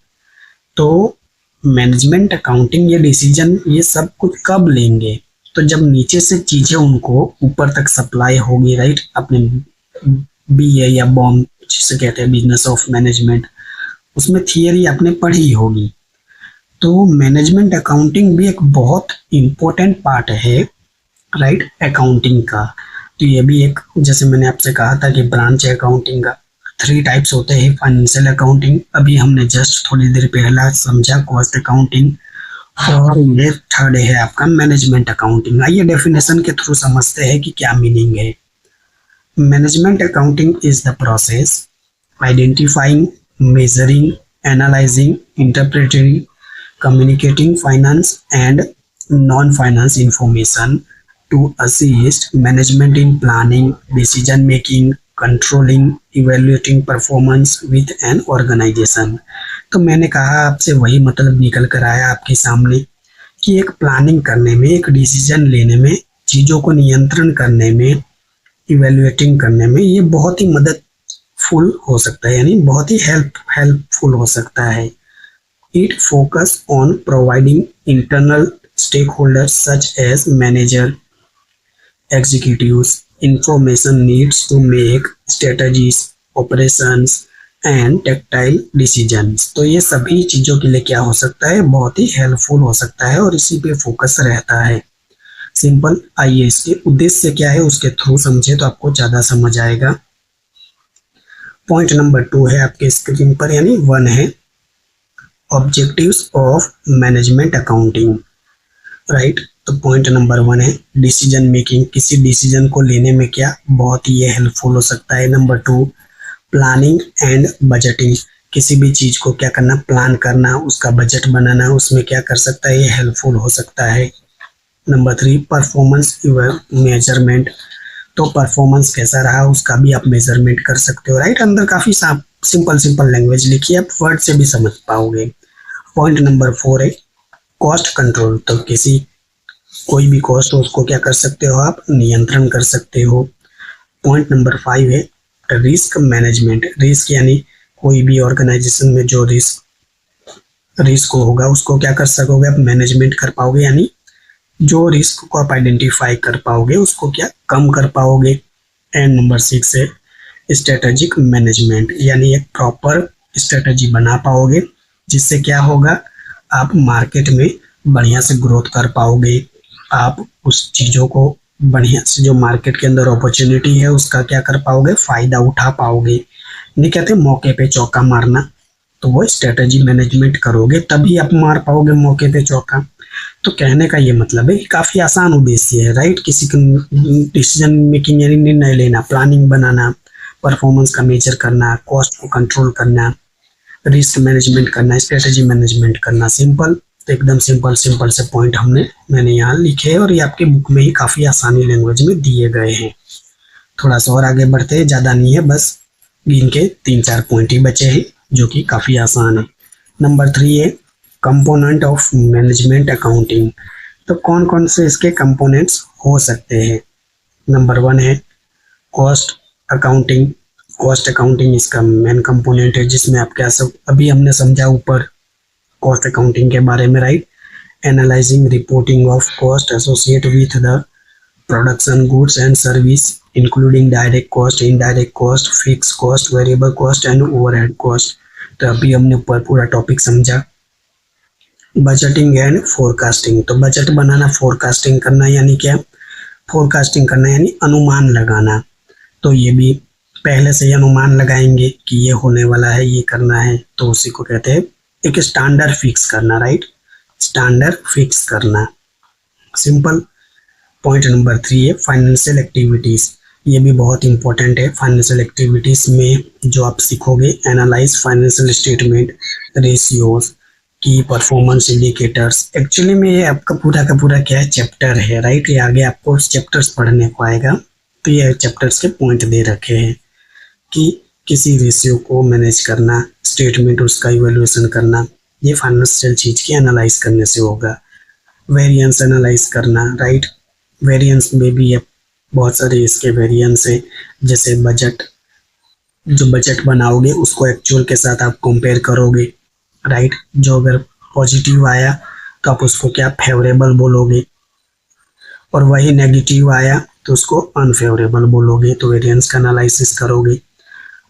तो मैनेजमेंट अकाउंटिंग ये डिसीजन ये सब कुछ कब लेंगे, तो जब नीचे से चीज़ें उनको ऊपर तक सप्लाई होगी। राइट, अपने बीए या बॉम जिसे कहते हैं बिजनेस ऑफ मैनेजमेंट, उसमें थियरी आपने पढ़ी होगी। तो मैनेजमेंट अकाउंटिंग भी एक बहुत इम्पोर्टेंट पार्ट है, राइट, अकाउंटिंग का। तो ये भी एक, जैसे मैंने आपसे कहा था कि ब्रांच है अकाउंटिंग का, 3 टाइप्स होते हैं। फाइनेंशियल अकाउंटिंग अभी हमने जस्ट थोड़ी देर पहला समझा, कॉस्ट अकाउंटिंग, और ये थर्ड है आपका मैनेजमेंट अकाउंटिंग। आइए डेफिनेशन के थ्रू समझते हैं कि क्या मीनिंग है। Management accounting is the process identifying, measuring, analysing, interpreting, communicating finance and non-finance information to assist management in planning, decision making, controlling, evaluating performance with an organization। तो मैंने कहा आपसे वही मतलब निकल कर आया आपके सामने कि एक प्लानिंग करने में, एक डिसीजन लेने में, चीज़ों को नियंत्रण करने में, इवेल्युएटिंग करने में ये बहुत ही मददफुल हो सकता है, यानी बहुत ही हेल्पफुल हो सकता है। It focus on providing internal stakeholders such as manager, executives, information needs to make strategies, operations and tactile decisions। तो ये सभी चीज़ों के लिए क्या हो सकता है, बहुत ही हेल्पफुल हो सकता है और इसी पे फोकस रहता है। सिंपल। आइए इसके उद्देश्य क्या है उसके थ्रू समझे तो आपको ज़्यादा समझ आएगा। पॉइंट नंबर 2 है आपके स्क्रीन पर, यानी 1 है objectives of management accounting, right. तो पॉइंट नंबर 1 है डिसीजन मेकिंग, किसी डिसीजन को लेने में क्या बहुत ही ये हेल्पफुल हो सकता है। नंबर 2 प्लानिंग एंड बजटिंग, किसी भी चीज़ को क्या करना, प्लान करना, उसका बजट बनाना, उसमें क्या कर सकता है, ये हेल्पफुल हो सकता है। नंबर 3 परफॉर्मेंस मेजरमेंट, तो परफॉर्मेंस कैसा रहा उसका भी आप मेजरमेंट कर सकते हो, राइट। अंदर काफ़ी सिंपल लैंग्वेज लिखी है, आप वर्ड से भी समझ पाओगे। पॉइंट नंबर 4 है कॉस्ट कंट्रोल, तो किसी कोई भी कॉस्ट हो उसको क्या कर सकते हो, आप नियंत्रण कर सकते हो। पॉइंट नंबर 5 है रिस्क मैनेजमेंट, रिस्क यानी कोई भी ऑर्गेनाइजेशन में जो रिस्क होगा उसको क्या कर सकोगे, आप मैनेजमेंट कर पाओगे, यानी जो रिस्क को आप आइडेंटिफाई कर पाओगे उसको क्या कम कर पाओगे। एंड नंबर 6 है स्ट्रेटेजिक मैनेजमेंट, यानी एक प्रॉपर स्ट्रेटेजी बना पाओगे जिससे क्या होगा, आप मार्केट में बढ़िया से ग्रोथ कर पाओगे, आप उस चीज़ों को बढ़िया से, जो मार्केट के अंदर अपॉर्चुनिटी है उसका क्या कर पाओगे, फ़ायदा उठा पाओगे। नहीं कहते मौके पे चौका मारना, तो वो स्ट्रेटेजी मैनेजमेंट करोगे तभी आप मार पाओगे मौके पे चौका। तो कहने का ये मतलब है कि काफ़ी आसान उद्देश्य है, राइट। किसी का डिसीजन मेकिंग यानी निर्णय लेना, प्लानिंग बनाना, परफॉर्मेंस का मेजर करना, कॉस्ट को कंट्रोल करना, रिस्क मैनेजमेंट करना, स्ट्रेटेजी मैनेजमेंट करना। सिंपल, तो एकदम सिंपल से पॉइंट मैंने यहाँ लिखे हैं और ये आपके बुक में ही काफ़ी आसानी लैंग्वेज में दिए गए हैं। थोड़ा सा और आगे बढ़ते हैं, ज़्यादा नहीं है, बस इनके 3-4 पॉइंट ही बचे हैं जो कि काफ़ी आसान है। नंबर 3 है कंपोनेंट ऑफ मैनेजमेंट अकाउंटिंग, तो कौन कौन से इसके कंपोनेंट्स हो सकते हैं। नंबर 1 है कॉस्ट अकाउंटिंग, कॉस्ट अकाउंटिंग इसका मेन कंपोनेंट है जिसमें आप क्या सब अभी हमने समझा ऊपर कॉस्ट अकाउंटिंग के बारे में, right. Analysing reporting of cost associate with the production goods and service including direct cost, indirect cost, fix cost, variable cost and overhead cost. तो अभी हमने ऊपर पूरा टॉपिक समझा। बजटिंग एंड फोरकास्टिंग, तो बजट बनाना, फोरकास्टिंग करना, यानी क्या, फोरकास्टिंग करना यानी अनुमान लगाना। तो ये भी पहले से ही अनुमान लगाएंगे कि ये होने वाला है, ये करना है, तो उसी को कहते हैं एक स्टैंडर्ड फिक्स करना, राइट, स्टैंडर्ड फिक्स करना। सिंपल। पॉइंट नंबर 3 है फाइनेंशियल एक्टिविटीज़, ये भी बहुत इंपॉर्टेंट है। फाइनेंशियल एक्टिविटीज़ में जो आप सीखोगे, एनालाइज फाइनेंशियल स्टेटमेंट, रेशियोज, की परफॉर्मेंस इंडिकेटर्स। एक्चुअली में ये आपका पूरा का पूरा क्या है, चैप्टर है, राइट। ये आगे आपको चैप्टर्स पढ़ने को आएगा, तो ये चैप्टर्स के पॉइंट दे रखे हैं कि किसी रेशियो को मैनेज करना, स्टेटमेंट उसका इवैल्यूएशन करना, ये फाइनेंशियल चीज़ की एनालाइज करने से होगा। वेरिएंस एनालाइज करना, राइट। वेरिएंस में भी बहुत सारे इसके वेरिएंस है, जैसे बजट, जो बजट बनाओगे उसको एक्चुअल के साथ आप कंपेयर करोगे, राइट। जो अगर पॉजिटिव आया तो आप उसको क्या फेवरेबल बोलोगे, और वही नेगेटिव आया तो उसको अनफेवरेबल बोलोगे, तो वेरिएंस का एनालिसिस करोगे।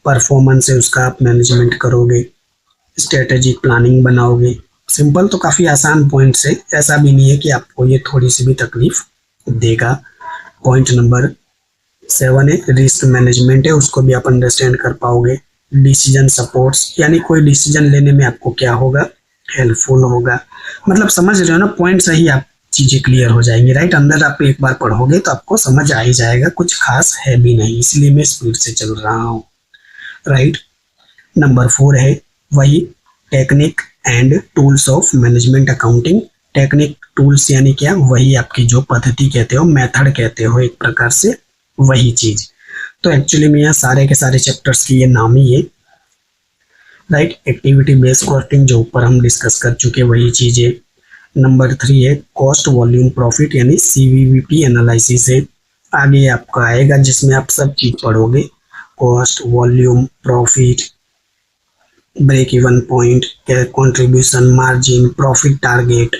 परफॉर्मेंस है उसका आप मैनेजमेंट करोगे, स्ट्रेटेजिक प्लानिंग बनाओगे, सिंपल तो काफ़ी आसान पॉइंट्स है, ऐसा भी नहीं है कि आपको ये थोड़ी सी भी तकलीफ देगा। पॉइंट नंबर 7 है रिस्क मैनेजमेंट है, उसको भी आप अंडरस्टैंड कर पाओगे। डिसीजन सपोर्ट्स, यानी कोई डिसीजन लेने में आपको क्या होगा, हेल्पफुल होगा। मतलब समझ रहे हो ना, पॉइंट सही आप चीजें क्लियर हो जाएंगी, राइट। अंदर आप एक बार पढ़ोगे तो आपको समझ आ ही जाएगा, कुछ खास है भी नहीं, इसलिए मैं स्पीड से चल रहा हूँ, राइट। नंबर 4 है वही technique and tools of management accounting. Technique tools यानी क्या, वही आपकी जो पद्धति कहते हो, मेथड कहते हो एक प्रकार से, वही चीज। तो एक्चुअली में यहाँ सारे के सारे चैप्टर्स की ये नाम ही है, राइट। एक्टिविटी बेस्ड कॉस्टिंग जो ऊपर हम डिस्कस कर चुके वही चीज है। नंबर 3 है कॉस्ट वॉल्यूम प्रॉफिट यानी CVVP एनालिसिस है। आगे आपका आएगा जिसमें आप सब चीज पढ़ोगे, cost volume profit, break even point, contribution margin, profit target,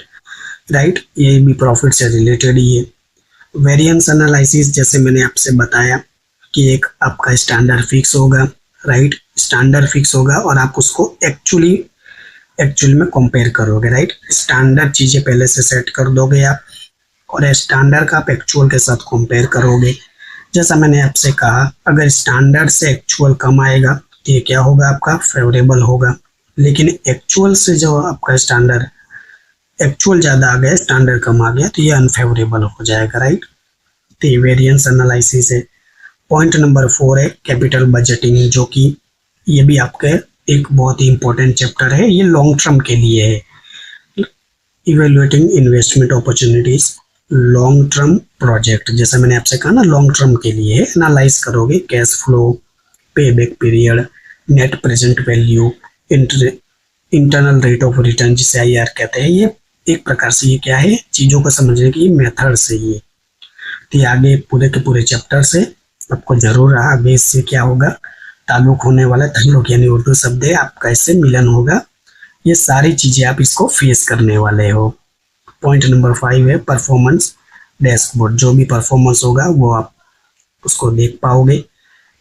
right. ये भी प्रॉफिट से रिलेटेड ही है। वेरिएंस एनालिसिस जैसे मैंने आपसे बताया कि एक आपका स्टैंडर्ड फिक्स होगा, राइट। स्टैंडर्ड फिक्स होगा और आप उसको एक्चुअली में कंपेयर करोगे, राइट। स्टैंडर्ड चीजें पहले से सेट कर दोगे आप और स्टैंडर्ड का आप एक्चुअल के साथ कंपेयर करोगे। जैसा मैंने आपसे कहा, अगर स्टैंडर्ड से एक्चुअल कम आएगा तो ये क्या होगा, आपका फेवरेबल होगा। लेकिन एक्चुअल से जो आपका स्टैंडर्ड एक्चुअल ज़्यादा आ गया, स्टैंडर्ड कम आ गया, तो ये अनफेवरेबल हो जाएगा, राइट। तो ये वेरिएंस एनालिसिस है। पॉइंट नंबर 4 है कैपिटल बजटिंग, जो कि ये भी आपके एक बहुत ही इंपॉर्टेंट चैप्टर है, ये लॉन्ग टर्म के लिए है। Evaluating investment opportunities, long term project, जैसा मैंने आपसे कहा ना, लॉन्ग टर्म के लिए है। एनालाइज करोगे कैश फ्लो, पे back period, net present value, internal rate of return जिसे IR कहते हैं। ये एक प्रकार से ये क्या है, चीजों को समझने की मेथड से ये। तो ये आगे पूरे के पूरे चैप्टर से आपको जरूर आगे इससे क्या होगा, ताल्लुक होने वाला, ताल्लुक यानी उर्दू शब्द है, आपका इससे मिलन होगा। ये सारी चीजें आप इसको फेस करने वाले हो। पॉइंट नंबर 5 है परफॉर्मेंस डैशबोर्ड, जो भी परफॉर्मेंस होगा वो आप उसको देख पाओगे।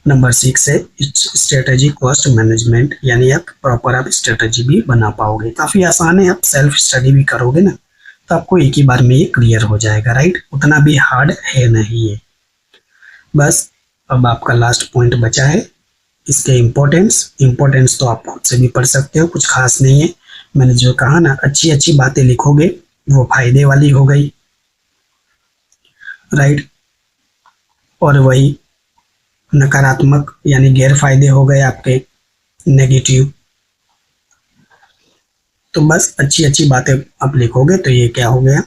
नंबर 6 है स्ट्रेटजी कॉस्ट मैनेजमेंट, यानी आप प्रॉपर आप स्ट्रेटजी भी बना पाओगे। काफी आसान है, आप सेल्फ स्टडी भी करोगे ना तो आपको एक ही बार में ये क्लियर हो जाएगा, राइट। उतना भी हार्ड है नहीं है। बस अब आपका लास्ट पॉइंट बचा है, इसके इम्पोर्टेंस तो आप खुद से भी पढ़ सकते हो, कुछ खास नहीं है। मैंने जो कहा ना, अच्छी अच्छी बातें लिखोगे वो फायदे वाली हो गई, राइट। और वही नकारात्मक यानी गैर फायदे हो गए आपके, नेगेटिव। तो बस अच्छी अच्छी बातें आप लिखोगे तो ये क्या हो गया,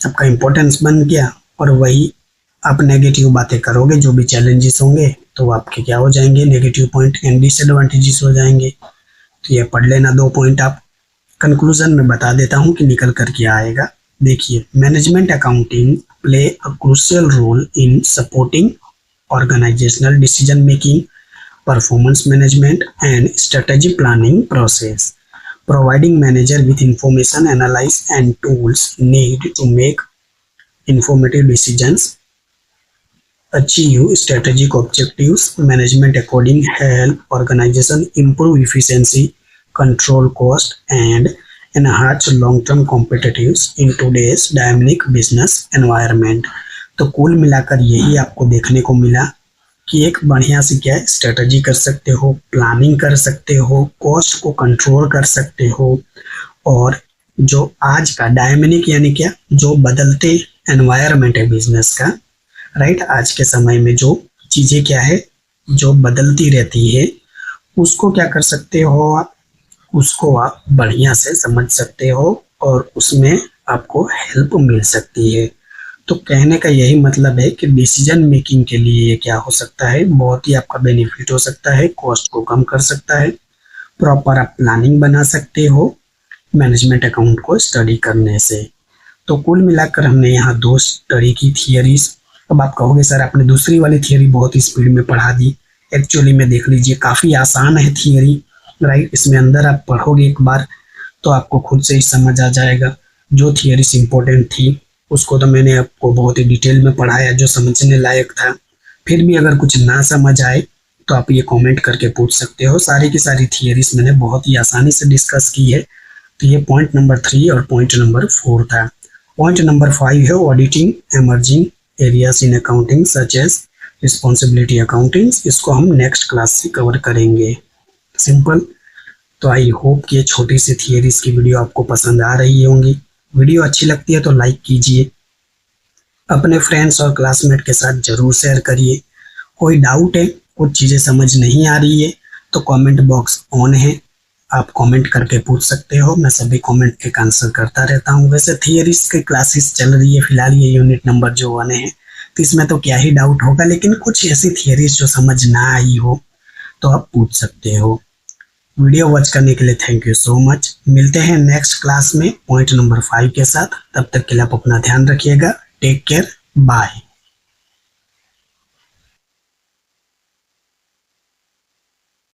आपका इम्पोर्टेंस बन गया। और वही आप नेगेटिव बातें करोगे, जो भी चैलेंजेस होंगे तो आपके क्या हो जाएंगे, नेगेटिव पॉइंट एंड डिसएडवांटेजेस हो जाएंगे। तो ये पढ़ लेना 2 पॉइंट आप। कंक्लूजन में बता देता हूँ कि निकल कर क्या आएगा। देखिए, management accounting play a crucial role in supporting organizational decision making, performance management and strategy planning process, providing manager with information analyze and tools need to make informative decisions, achieve strategic objectives. Management according help organization improve efficiency, control cost and enhance long-term competitiveness in today's dynamic business environment. तो कुल मिलाकर यही आपको देखने को मिला कि एक बढ़िया से क्या स्ट्रेटजी कर सकते हो, प्लानिंग कर सकते हो, कॉस्ट को कंट्रोल कर सकते हो, और जो आज का डायनेमिक यानी क्या, जो बदलते एनवायरनमेंट है बिजनेस का, राइट। आज के समय में जो चीजें क्या है, जो बदलती रहती है, उसको क्या कर सकते हो आप, उसको आप बढ़िया से समझ सकते हो और उसमें आपको हेल्प मिल सकती है। तो कहने का यही मतलब है कि डिसीजन मेकिंग के लिए ये क्या हो सकता है, बहुत ही आपका बेनिफिट हो सकता है, कॉस्ट को कम कर सकता है, प्रॉपर आप प्लानिंग बना सकते हो मैनेजमेंट अकाउंट को स्टडी करने से। तो कुल मिलाकर हमने यहाँ 2 स्टडी की थियरीज। अब आप कहोगे सर आपने दूसरी वाली थियरी बहुत ही स्पीड में पढ़ा दी। एक्चुअली में देख लीजिए, काफ़ी आसान है थियरी, राइट। इसमें अंदर आप पढ़ोगे एक बार तो आपको खुद से ही समझ आ जाएगा। जो थियरीज इंपॉर्टेंट थी उसको तो मैंने आपको बहुत ही डिटेल में पढ़ाया, जो समझने लायक था। फिर भी अगर कुछ ना समझ आए तो आप ये कमेंट करके पूछ सकते हो। सारी की सारी थियरीज मैंने बहुत ही आसानी से डिस्कस की है, तो ये पॉइंट नंबर 3 और पॉइंट नंबर 4 था। पॉइंट नंबर 5 है auditing emerging areas in accounting such as responsibility accounting. इसको हम नेक्स्ट क्लास से कवर करेंगे। सिंपल। तो आई होप कि ये छोटी सी थियरीज की वीडियो आपको पसंद आ रही होंगी। वीडियो अच्छी लगती है तो लाइक कीजिए, अपने फ्रेंड्स और क्लासमेट के साथ जरूर शेयर करिए। कोई डाउट है, कुछ चीज़ें समझ नहीं आ रही है तो कमेंट बॉक्स ऑन है, आप कमेंट करके पूछ सकते हो। मैं सभी कमेंट के आंसर करता रहता हूँ। वैसे थियरीज की क्लासेस चल रही है फिलहाल, ये यूनिट नंबर जो 1 है, तो इसमें तो क्या ही डाउट होगा, लेकिन कुछ ऐसी थियरीज जो समझ ना आई हो तो आप पूछ सकते हो। वीडियो वॉच करने के लिए थैंक यू सो मच। मिलते हैं नेक्स्ट क्लास में पॉइंट नंबर 5 के साथ। तब तक के लिए आप अपना ध्यान रखिएगा। Take care, bye.